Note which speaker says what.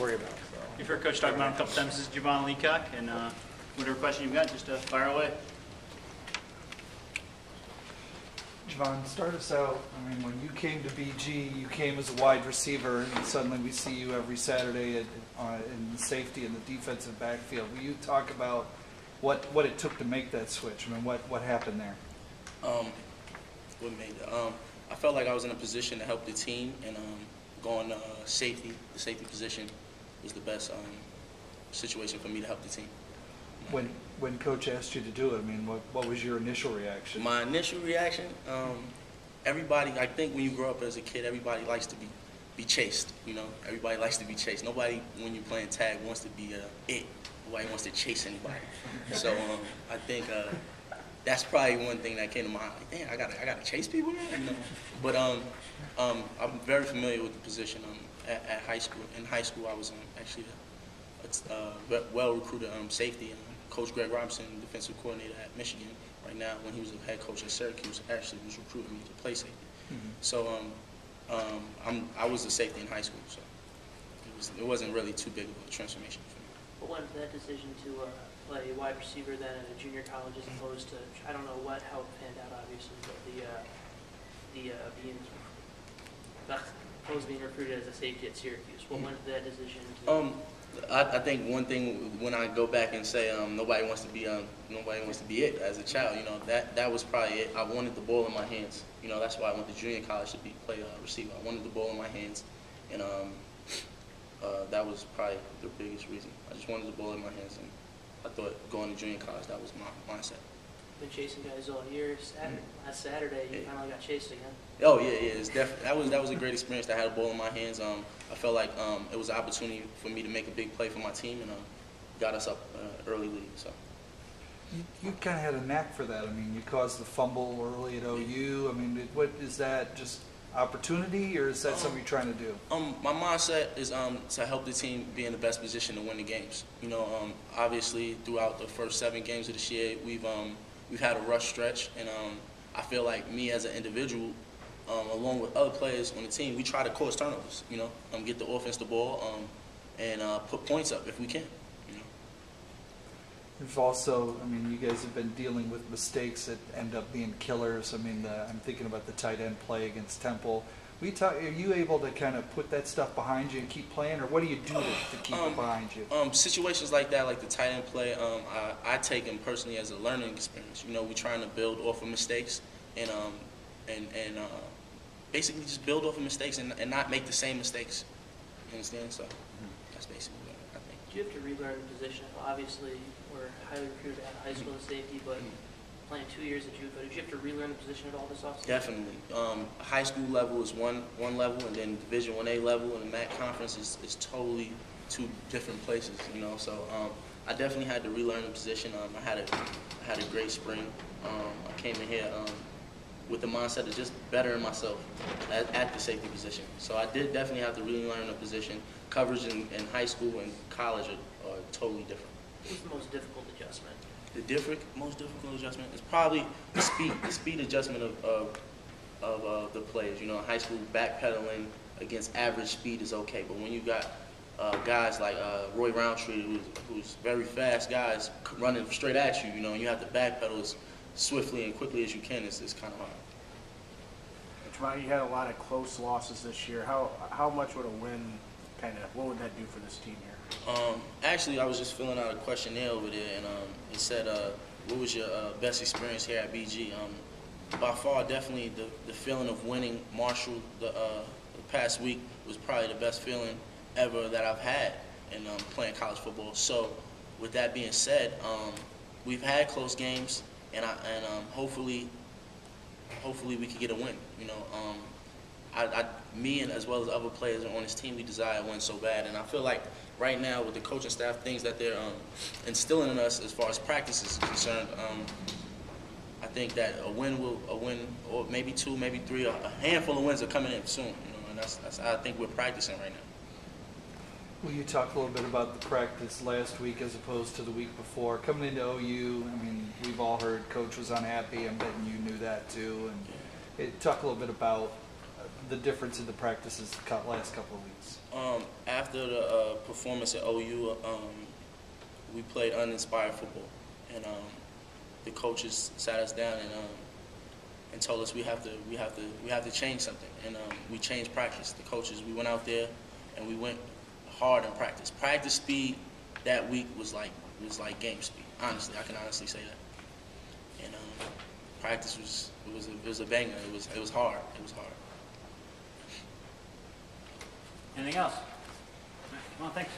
Speaker 1: worry about. So.
Speaker 2: You've heard Coach talk about him a couple times. This is Jovan Leacock, and whatever question you've got, just fire away.
Speaker 3: Jovan, start us out. I mean, when you came to BG, you came as a wide receiver, and suddenly we see you every Saturday in the safety and the defensive backfield. Will you talk about what it took to make that switch? I mean, what happened there?
Speaker 4: What made it? I felt like I was in a position to help the team, and going safety, the safety position was the best situation for me to help the team.
Speaker 3: When Coach asked you to do it, I mean, what was your initial reaction?
Speaker 4: My initial reaction, everybody, I think when you grow up as a kid, everybody likes to be chased, you know? Everybody likes to be chased. Nobody, when you're playing tag, wants to be it. Nobody wants to chase anybody. So I think that's probably one thing that came to mind. Like, damn, I gotta chase people now, you know? But I'm very familiar with the position at high school. In high school, I was actually a well-recruited safety. Coach Greg Robinson, defensive coordinator at Michigan, right now, when he was the head coach at Syracuse, actually was recruiting me to play safety. Mm-hmm. So I was a safety in high school, so it wasn't really too big of a transformation for me.
Speaker 5: What went into that decision to play wide receiver then at a junior college as opposed to, I don't know how it panned out, obviously, but being recruited as a safety at Syracuse? What went into that decision?
Speaker 4: I think one thing when I go back and say nobody wants to be it as a child, you know, that was probably it. I wanted the ball in my hands. You know, that's why I went to junior college to play receiver. I wanted the ball in my hands, and that was probably the biggest reason. I just wanted the ball in my hands, and I thought going to junior college, that was my mindset.
Speaker 5: Been chasing guys all year. Last Saturday, you finally got chased again.
Speaker 4: Oh yeah, it's definitely that was a great experience. I had a ball in my hands. I felt like it was an opportunity for me to make a big play for my team, and got us up early lead. So
Speaker 3: you kind of had a knack for that. I mean, you caused the fumble early at OU. I mean, what is that? Just opportunity, or is that something you're trying to do?
Speaker 4: My mindset is to help the team be in the best position to win the games. You know, obviously throughout the first 7 games of this year, we've had a rush stretch, and I feel like me as an individual, along with other players on the team, we try to cause turnovers, you know, get the offense the ball, and put points up if we can, you know.
Speaker 3: There's also, I mean, you guys have been dealing with mistakes that end up being killers. I mean, I'm thinking about the tight end play against Temple. Are you able to kind of put that stuff behind you and keep playing, or what do you do to keep it behind you?
Speaker 4: Situations like that, like the tight end play, I take them personally as a learning experience. You know, we're trying to build off of mistakes, and basically just build off of mistakes and not make the same mistakes. You understand? So that's basically what I think.
Speaker 5: Do you have to relearn the position? Obviously, we're highly recruited at high school and safety, but playing 2 years at JUCO, did you have to relearn the position at all this offseason?
Speaker 4: Definitely. High school level is one level, and then Division 1A level and the MAC conference is totally 2 different places. You know, so I definitely had to relearn the position. I had a great spring. I came in here with the mindset of just bettering myself at the safety position. So I did definitely have to really learn the position. Coverage in high school and college are totally different.
Speaker 5: What was the most difficult adjustment?
Speaker 4: The most difficult adjustment is probably the speed adjustment of the players. You know, in high school, backpedaling against average speed is okay, but when you got guys like Roy Roundtree, who's very fast guys running straight at you, you know, and you have to backpedal as swiftly and quickly as you can, it's kind of hard.
Speaker 1: Jovan, you had a lot of close losses this year. How much would a win what would that do for this team here?
Speaker 4: Actually, I was just filling out a questionnaire over there, and it said, what was your best experience here at BG? By far, definitely the feeling of winning Marshall the past week was probably the best feeling ever that I've had in playing college football. So with that being said, we've had close games, and hopefully we can get a win. You know, me and as well as other players on this team, we desire to win so bad, and I feel like right now with the coaching staff, things that they're instilling in us as far as practice is concerned, I think that a win or maybe 2, maybe 3, a handful of wins are coming in soon. You know, and that's I think we're practicing right now.
Speaker 3: Will you talk a little bit about the practice last week as opposed to the week before? Coming into OU, I mean, we've all heard Coach was unhappy. I'm betting you knew that too. And talk a little bit about the difference in the practices the last couple of weeks?
Speaker 4: After the performance at OU, we played uninspired football, and the coaches sat us down and told us we have to change something, and we changed practice. The coaches, we went out there and we went hard in practice. Practice speed that week was like game speed. Honestly, I can honestly say that. And practice was a banger. It was hard. It was hard.
Speaker 2: Anything else? Come on, thanks.